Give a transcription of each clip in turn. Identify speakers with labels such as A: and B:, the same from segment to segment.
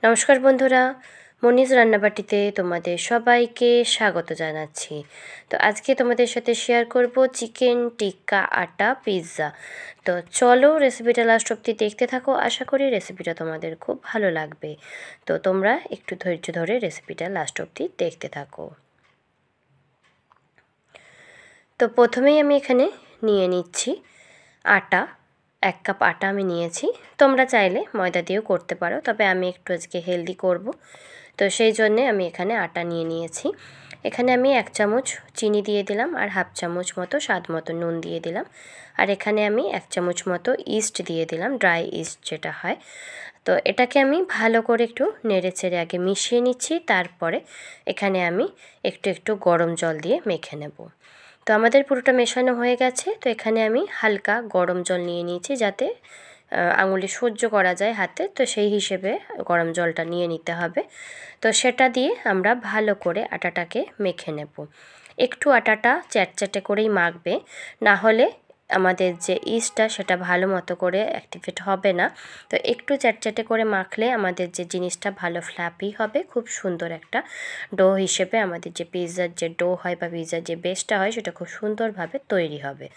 A: নমস্কার বন্ধুরা, মনিজ রান্নাবাটিতে তোমাদের সবাইকে স্বাগত জানাচ্ছি। তো আজকে তোমাদের সাথে শেয়ার করব চিকেন টিক্কা আটা পিৎজা। তো চলো রেসিপিটা লাস্ট অবধি দেখতে থাকো। আশা করি রেসিপিটা তোমাদের খুব ভালো লাগবে। তো তোমরা একটু ধৈর্য ধরে রেসিপিটা লাস্ট অবধি দেখতে থাকো। তো প্রথমেই আমি এখানে নিয়ে নিচ্ছি আটা। 1 কাপ আটা আমি নিয়েছি। তোমরা চাইলে ময়দা দিয়েও করতে পারো, তবে আমি একটু আজকে হেলদি করব, তো সেই জন্যে আমি এখানে আটা নিয়ে নিয়েছি। এখানে আমি 1 চামচ চিনি দিয়ে দিলাম, আর 1/2 চামচ মতো স্বাদ মতো নুন দিয়ে দিলাম, আর এখানে আমি 1 চামচ মতো ইস্ট দিয়ে দিলাম, ড্রাই ইস্ট যেটা হয়। তো এটাকে আমি ভালো করে একটু নেড়ে চেড়ে আগে মিশিয়ে নিচ্ছি, তারপরে এখানে আমি একটু একটু গরম জল দিয়ে মেখে নেব। তো আমাদের পুরোটা মেশানো হয়ে গেছে। তো এখানে আমি হালকা গরম জল নিয়ে নিয়েছি, যাতে আঙুলে সহ্য করা যায় হাতে, তো সেই হিসেবে গরম জলটা নিয়ে নিতে হবে। তো সেটা দিয়ে আমরা ভালো করে আটাটাকে মেখে নেব। একটু আটাটা চ্যাটচ্যাটে করেই মাখবে, না হলে আমাদের যে ইস্টটা সেটা ভালো মতো করে অ্যাক্টিভেট হবে না। তো একটু চ্যাটচ্যাটে করে মাখলে আমাদের যে জিনিসটা ভালো ফ্ল্যাপি হবে, খুব সুন্দর একটা ডো হিসেবে আমাদের যে পিৎজার যে ডো হয় বা পিৎজার যে বেসটা হয় সেটা খুব সুন্দরভাবে তৈরি হবে।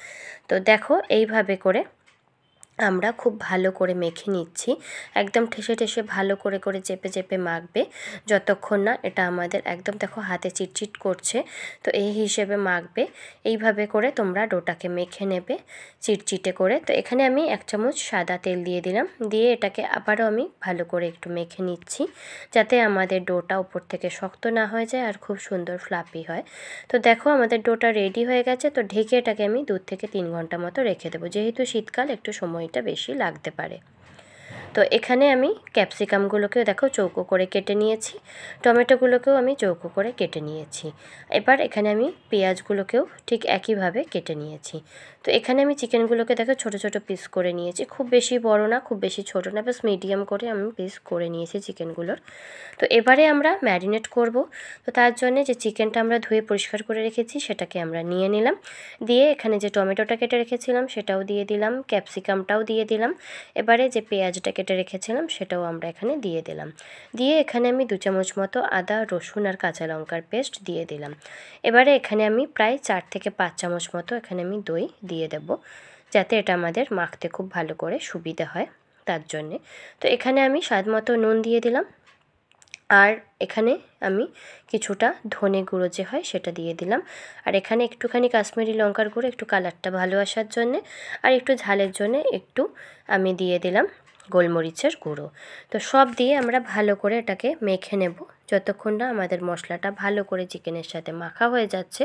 A: তো দেখো এইভাবে করে আমরা খুব ভালো করে মেখে নিচ্ছি। একদম ঠেসে ঠেসে ভালো করে করে চেপে চেপে মাখবে, যতক্ষণ না এটা আমাদের একদম দেখো হাতে চিটচিট করছে, তো এই হিসেবে মাখবে। এইভাবে করে তোমরা ডোটাকে মেখে নেবে চিটচিটে করে। তো এখানে আমি 1 চামচ সাদা তেল দিয়ে দিলাম, দিয়ে এটাকে আবারও আমি ভালো করে একটু মেখে নিচ্ছি, যাতে আমাদের ডোটা উপর থেকে শক্ত না হয়ে যায় আর খুব সুন্দর ফ্লাপি হয়। তো দেখো আমাদের ডোটা রেডি হয়ে গেছে। তো ঢেকে এটাকে আমি 2 থেকে 3 ঘন্টা মতো রেখে দেবো, যেহেতু শীতকাল একটু সময়টা বেশি লাগতে পারে। তো এখানে আমি ক্যাপসিকামগুলোকেও দেখো চৌকো করে কেটে নিয়েছি, টমেটোগুলোকেও আমি চৌকো করে কেটে নিয়েছি। এবার এখানে আমি পেঁয়াজগুলোকেও ঠিক একইভাবে কেটে নিয়েছি। তো এখানে আমি চিকেনগুলোকে দেখো ছোট ছোট পিস করে নিয়েছি, খুব বেশি বড় না খুব বেশি ছোট না, বাস মিডিয়াম করে আমি পিস করে নিয়েছি চিকেনগুলোর। তো এবারে আমরা ম্যারিনেট করব। তো তার জন্যে যে চিকেনটা আমরা ধুয়ে পরিষ্কার করে রেখেছি সেটাকে আমরা নিয়ে নিলাম, দিয়ে এখানে যে টমেটোটা কেটে রেখেছিলাম সেটাও দিয়ে দিলাম, ক্যাপসিকামটাও দিয়ে দিলাম। এবারে যে পেঁয়াজটা কেটে রেখেছিলাম সেটাও আমরা এখানে দিয়ে দিলাম, দিয়ে এখানে আমি 2 চামচ মতো আদা রসুন আর কাঁচা লঙ্কার পেস্ট দিয়ে দিলাম। এবারে এখানে আমি প্রায় 4 থেকে 5 চামচ মতো এখানে আমি দই দিয়ে দেব, যাতে এটা আমাদের মাখতে খুব ভালো করে সুবিধা হয় তার জন্যে। তো এখানে আমি স্বাদ মতো নুন দিয়ে দিলাম, আর এখানে আমি কিছুটা ধনে গুঁড়ো যে হয় সেটা দিয়ে দিলাম, আর এখানে একটুখানি কাশ্মীরি লঙ্কার গুঁড়ো একটু কালারটা ভালো আসার জন্যে, আর একটু ঝালের জন্যে একটু আমি দিয়ে দিলাম গোলমরিচের গুঁড়ো। তো সব দিয়ে আমরা ভালো করে এটাকে মেখে নেব, যতক্ষণ না আমাদের মশলাটা ভালো করে চিকেনের সাথে মাখা হয়ে যাচ্ছে।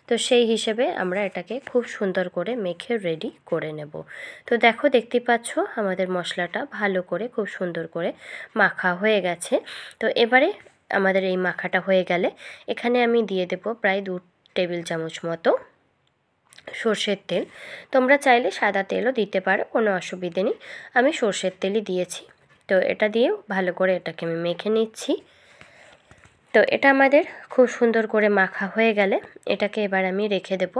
A: তো সেই হিসেবে আমরা এটাকে খুব সুন্দর করে মেখে রেডি করে নেব। তো দেখো দেখতেই পাচ্ছ আমাদের মশলাটা ভালো করে খুব সুন্দর করে মাখা হয়ে গেছে। তো এবারে আমাদের এই মাখাটা হয়ে গেলে এখানে আমি দিয়ে দেব প্রায় 2 টেবিল চামচ মতো সর্ষের তেল। তোমরা চাইলে সাদা তেলও দিতে পারো, কোনো অসুবিধে নেই। আমি সর্ষের তেলই দিয়েছি। তো এটা দিয়েও ভালো করে এটাকে আমি মেখে নিচ্ছি। তো এটা আমাদের খুব সুন্দর করে মাখা হয়ে গেলে এটাকে এবার আমি রেখে দেব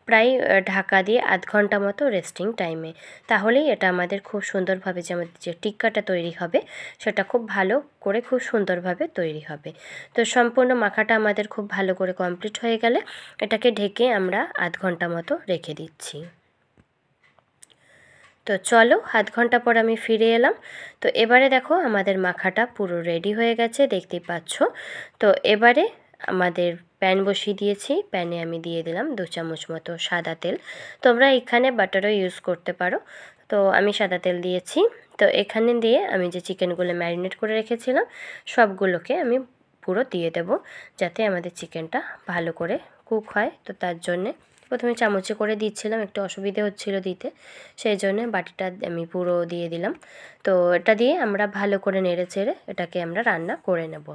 A: প্রায় ঢাকা দিয়ে আধ ঘন্টা মতো রেস্টিং টাইমে। তাহলেই এটা আমাদের খুব সুন্দরভাবে যে আমাদের যে টিক্কাটা তৈরি হবে সেটা খুব ভালো করে খুব সুন্দরভাবে তৈরি হবে। তো সম্পূর্ণ মাখাটা আমাদের খুব ভালো করে কমপ্লিট হয়ে গেলে এটাকে ঢেকে আমরা আধ ঘন্টা মতো রেখে দিচ্ছি। তো চলো আধ ঘন্টা পর আমি ফিরে এলাম। তো এবারে দেখো আমাদের মাখাটা পুরো রেডি হয়ে গেছে, দেখতেই পাচ্ছ। তো এবারে আমাদের প্যান বসিয়ে দিয়েছি, প্যানে আমি দিয়ে দিলাম 2 চামচ মতো সাদা তেল। তোমরা এখানে বাটারও ইউজ করতে পারো, তো আমি সাদা তেল দিয়েছি। তো এখানে দিয়ে আমি যে চিকেনগুলো ম্যারিনেট করে রেখেছিলাম সবগুলোকে আমি পুরো দিয়ে দেব, যাতে আমাদের চিকেনটা ভালো করে কুক হয়। তো তার জন্যে প্রথমে চামচে করে দিচ্ছিলাম, একটু অসুবিধে হচ্ছিল দিতে, সেই জন্য বাটিটা আমি পুরো দিয়ে দিলাম। তো এটা দিয়ে আমরা ভালো করে নেড়ে চেড়ে এটাকে আমরা রান্না করে নেব।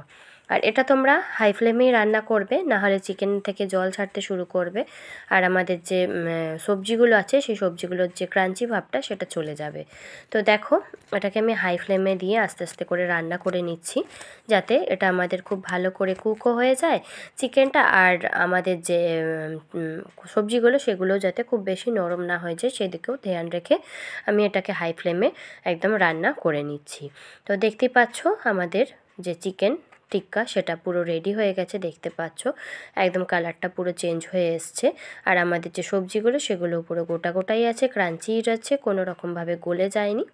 A: আর এটা তোমরা হাই ফ্লেমেই রান্না করবে, না হলে চিকেন থেকে জল ছাড়তে শুরু করবে, আর আমাদের যে সবজিগুলো আছে সেই সবজিগুলোর যে ক্রাঞ্চি ভাবটা সেটা চলে যাবে। তো দেখো এটাকে আমি হাই ফ্লেমে দিয়ে আস্তে আস্তে করে রান্না করে নিচ্ছি, যাতে এটা আমাদের খুব ভালো করে কুকও হয়ে যায় চিকেনটা, আর আমাদের যে সবজিগুলো সেগুলো যাতে খুব বেশি নরম না হয়ে যায় সেদিকেও ধ্যান রেখে আমি এটাকে হাই ফ্লেমে একদম রান্না করে নিচ্ছি। তো দেখতেই পাচ্ছ আমাদের যে চিকেন টিক্কা সেটা পুরো রেডি হয়ে গেছে, দেখতে পাচ্ছ একদম কালারটা পুরো চেঞ্জ হয়ে এসছে। আর আমাদের যে সবজিগুলো সেগুলো পুরো গোটা গোটাই আছে, ক্রাঞ্চি আছে, কোনো রকমভাবে গলে যায়নি।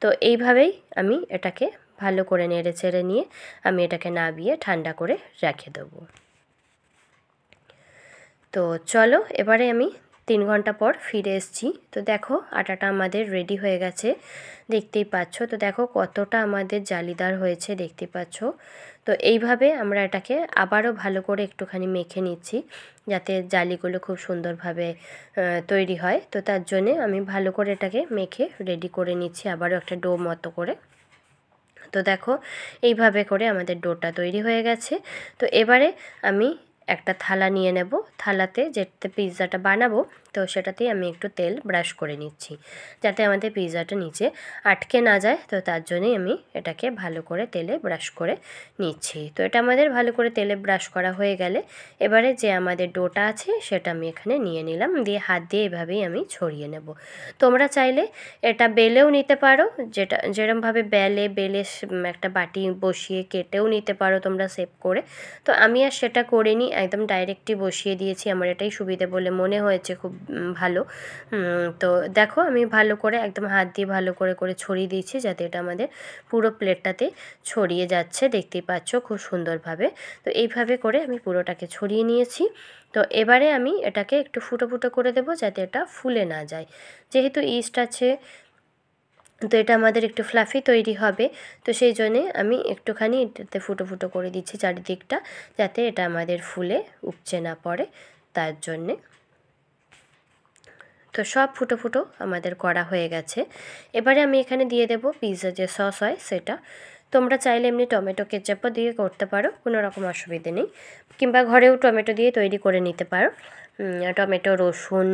A: তো এইভাবেই আমি এটাকে ভালো করে নেড়ে চেড়ে নিয়ে আমি এটাকে নামিয়ে ঠান্ডা করে রেখে দেবো। তো চলো এবারে আমি 3 ঘন্টা পর ফিরে এসেছি। তো দেখো আটাটা আমাদের রেডি হয়ে গেছে, দেখতেই পাচ্ছ। তো দেখো কতটা আমাদের জালিদার হয়েছে, দেখতে পাচ্ছ। তো এইভাবে আমরা এটাকে আবারও ভালো করে একটুখানি মেখে নিচ্ছি, যাতে জালিগুলো খুব সুন্দরভাবে তৈরি হয়। তো তার জন্যে আমি ভালো করে এটাকে মেখে রেডি করে নিচ্ছি, আবারও একটা ডো মতো করে। তো দেখো এইভাবে করে আমাদের ডোটা তৈরি হয়ে গেছে। তো এবারে আমি একটা থালা নিয়ে নেব, থালাতে যেটাতে পিৎজাটা বানাবো তো সেটাতেই আমি একটু তেল ব্রাশ করে নিচ্ছি, যাতে আমাদের পিৎজাটা নিচে আটকে না যায়। তো তার জন্যই আমি এটাকে ভালো করে তেলে ব্রাশ করে নিচ্ছি। তো এটা আমাদের ভালো করে তেলে ব্রাশ করা হয়ে গেলে এবারে যে আমাদের ডোটা আছে সেটা আমি এখানে নিয়ে নিলাম, দিয়ে হাত দিয়ে এভাবেই আমি ছড়িয়ে নেব। তোমরা চাইলে এটা বেলেও নিতে পারো, যেরমভাবে বেলে একটা বাটি বসিয়ে কেটেও নিতে পারো তোমরা শেপ করে। তো আমি আর সেটা করিনি, একদম ডাইরেক্টই বসিয়ে দিয়েছি, আমার এটাই সুবিধে বলে মনে হয়েছে, খুব ভালো। তো দেখো আমি ভালো করে একদম হাত দিয়ে ভালো করে ছড়িয়ে দিয়েছি, যাতে এটা আমাদের পুরো প্লেটটাতে ছড়িয়ে যাচ্ছে, দেখতেই পাচ্ছ খুব সুন্দরভাবে। তো এইভাবে করে আমি পুরোটাকে ছড়িয়ে নিয়েছি। তো এবারে আমি এটাকে একটু ফুটো ফুটো করে দেবো, যাতে এটা ফুলে না যায়। যেহেতু ইস্ট আছে তো এটা আমাদের একটু ফ্লাফি তৈরি হবে, তো সেই জন্যে আমি একটুখানি এটাতে ফুটো ফুটো করে দিচ্ছি চারিদিকটা, যাতে এটা আমাদের ফুলে উপচে না পড়ে, তার জন্যে। তো সব ফুটো ফুটো আমাদের করা হয়ে গেছে। এবারে আমি এখানে দিয়ে দেব পিৎজা যে সস হয় সেটা। তোমরা চাইলে এমনি টমেটো কেচাপও দিয়ে করতে পারো, কোনো রকম অসুবিধে নেই, কিংবা ঘরেও টমেটো দিয়ে তৈরি করে নিতে পারো। টমেটো, রসুন,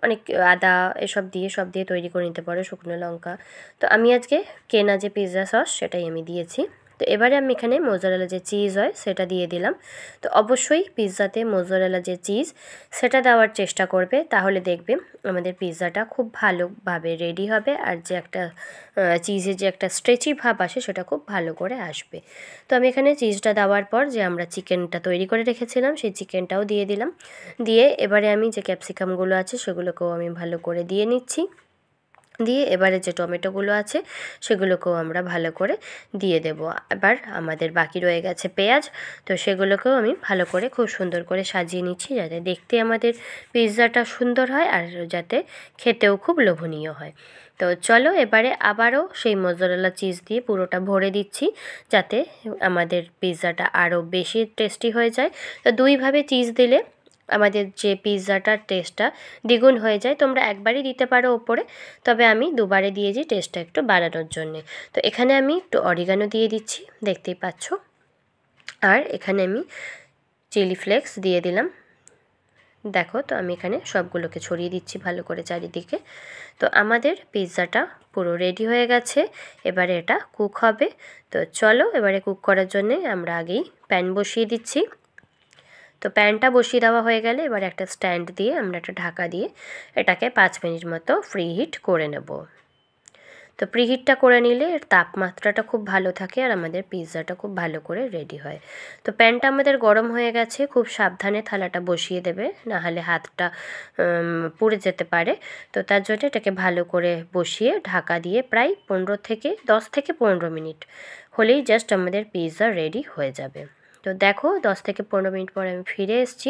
A: অনেক আদা এসব দিয়ে সব দিয়ে তৈরি করে নিতে পারো, শুকনো লঙ্কা। তো আমি আজকে কেনা যে পিৎজা সস সেটাই আমি দিয়েছি। তো এবারে আমি এখানে মোজারেলা যে চিজ হয় সেটা দিয়ে দিলাম। তো অবশ্যই পিৎজাতে মোজারেলা যে চিজ সেটা দেওয়ার চেষ্টা করবে, তাহলে দেখবে আমাদের পিৎজাটা খুব ভালোভাবে রেডি হবে, আর যে একটা চিজের যে একটা স্ট্রেচি ভাব আসে সেটা খুব ভালো করে আসবে। তো আমি এখানে চিজটা দেওয়ার পর যে আমরা চিকেনটা তৈরি করে রেখেছিলাম সেই চিকেনটাও দিয়ে দিলাম, দিয়ে এবারে আমি যে ক্যাপসিকামগুলো আছে সেগুলোকেও আমি ভালো করে দিয়ে নিচ্ছি, দিয়ে এবারে যে টমেটোগুলো আছে সেগুলোকেও আমরা ভালো করে দিয়ে দেব। এবার আমাদের বাকি রয়ে গেছে পেঁয়াজ, তো সেগুলোকেও আমি ভালো করে খুব সুন্দর করে সাজিয়ে নিচ্ছি, যাতে দেখতে আমাদের পিৎজাটা সুন্দর হয় আর যাতে খেতেও খুব লোভনীয় হয়। তো চলো এবারে আবারও সেই মোজারেলা চিজ দিয়ে পুরোটা ভরে দিচ্ছি, যাতে আমাদের পিৎজাটা আরও বেশি টেস্টি হয়ে যায়। তো দুইভাবে চিজ দিলে আমাদের যে পিৎজাটার টেস্টটা দ্বিগুণ হয়ে যায়। তোমরা একবারই দিতে পারো ওপরে, তবে আমি দুবারে দিয়েছি টেস্টটা একটু বাড়ানোর জন্যে। তো এখানে আমি একটু অরিগানো দিয়ে দিচ্ছি, দেখতেই পাচ্ছ, আর এখানে আমি চিলি ফ্লেক্স দিয়ে দিলাম। দেখো তো আমি এখানে সবগুলোকে ছড়িয়ে দিচ্ছি ভালো করে চারিদিকে। তো আমাদের পিৎজাটা পুরো রেডি হয়ে গেছে, এবারে এটা কুক হবে। তো চলো এবারে কুক করার জন্যে আমরা আগেই প্যান বসিয়ে দিচ্ছি। তো প্যানটা বসিয়ে দেওয়া হয়ে গেলে এবার একটা স্ট্যান্ড দিয়ে আমরা একটা ঢাকা দিয়ে এটাকে 5 মিনিট মতো ফ্রি হিট করে নেব। তো প্রিহিটটা করে নিলে এর তাপমাত্রাটা খুব ভালো থাকে আর আমাদের পিৎজাটা খুব ভালো করে রেডি হয়। তো প্যানটা আমাদের গরম হয়ে গেছে, খুব সাবধানে থালাটা বসিয়ে দেবে, নাহলে হাতটা পুড়ে যেতে পারে। তো তার জন্য এটাকে ভালো করে বসিয়ে ঢাকা দিয়ে প্রায় 10 থেকে 15 মিনিট হলেই জাস্ট আমাদের পিৎজা রেডি হয়ে যাবে। তো দেখো 10 থেকে 15 মিনিট পর আমি ফিরে এসেছি,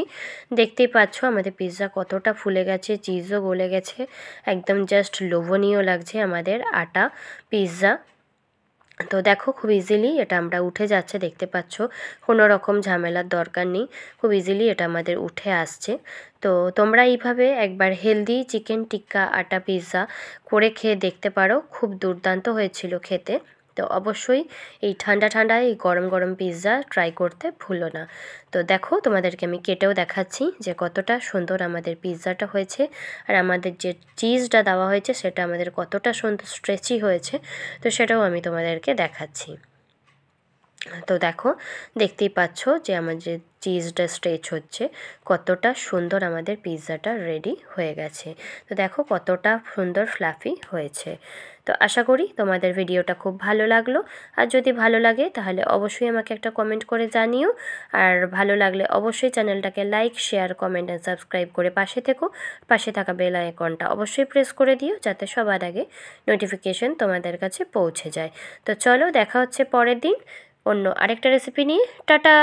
A: দেখতেই পাচ্ছ আমাদের পিৎজা কতটা ফুলে গেছে, চিজও গলে গেছে, একদম জাস্ট লোভনীয় লাগছে আমাদের আটা পিৎজা। তো দেখো খুব ইজিলি এটা আমরা উঠে যাচ্ছে, দেখতে পাচ্ছ, কোনো রকম ঝামেলার দরকার নেই, খুব ইজিলি এটা আমাদের উঠে আসছে। তো তোমরা এইভাবে একবার হেলদি চিকেন টিক্কা আটা পিৎজা করে খেয়ে দেখতে পারো, খুব দুর্দান্ত হয়েছিল খেতে। তো অবশ্যই এই ঠান্ডা এই গরম গরম পিৎজা ট্রাই করতে ভুলো না। তো দেখো তোমাদেরকে আমি কেটেও দেখাচ্ছি যে কতটা সুন্দর আমাদের পিৎজাটা হয়েছে, আর আমাদের যে চিজটা দেওয়া হয়েছে সেটা আমাদের কতটা সুন্দর স্ট্রেচি হয়েছে, তো সেটাও আমি তোমাদেরকে দেখাচ্ছি। তো দেখো, দেখতেই পাচ্ছ যে আমার যে চিজটা স্ট্রেচ হচ্ছে, কতটা সুন্দর আমাদের পিৎজাটা রেডি হয়ে গেছে। তো দেখো কতটা সুন্দর ফ্লাফি হয়েছে। তো আশা করি তোমাদের ভিডিওটা খুব ভালো লাগলো। আর যদি ভালো লাগে তাহলে অবশ্যই আমাকে একটা কমেন্ট করে জানিও। আর ভালো লাগলে অবশ্যই চ্যানেলটাকে like, share, comment and subscribe করে পাশে থেকো। পাশে থাকা বেল আইকনটা অবশ্যই প্রেস করে দিও, যাতে সবার আগে নোটিফিকেশন তোমাদের কাছে পৌঁছে যায়। তো চলো, দেখা হচ্ছে পরের দিন অন্য আরেকটা রেসিপি নিয়ে। টাটা।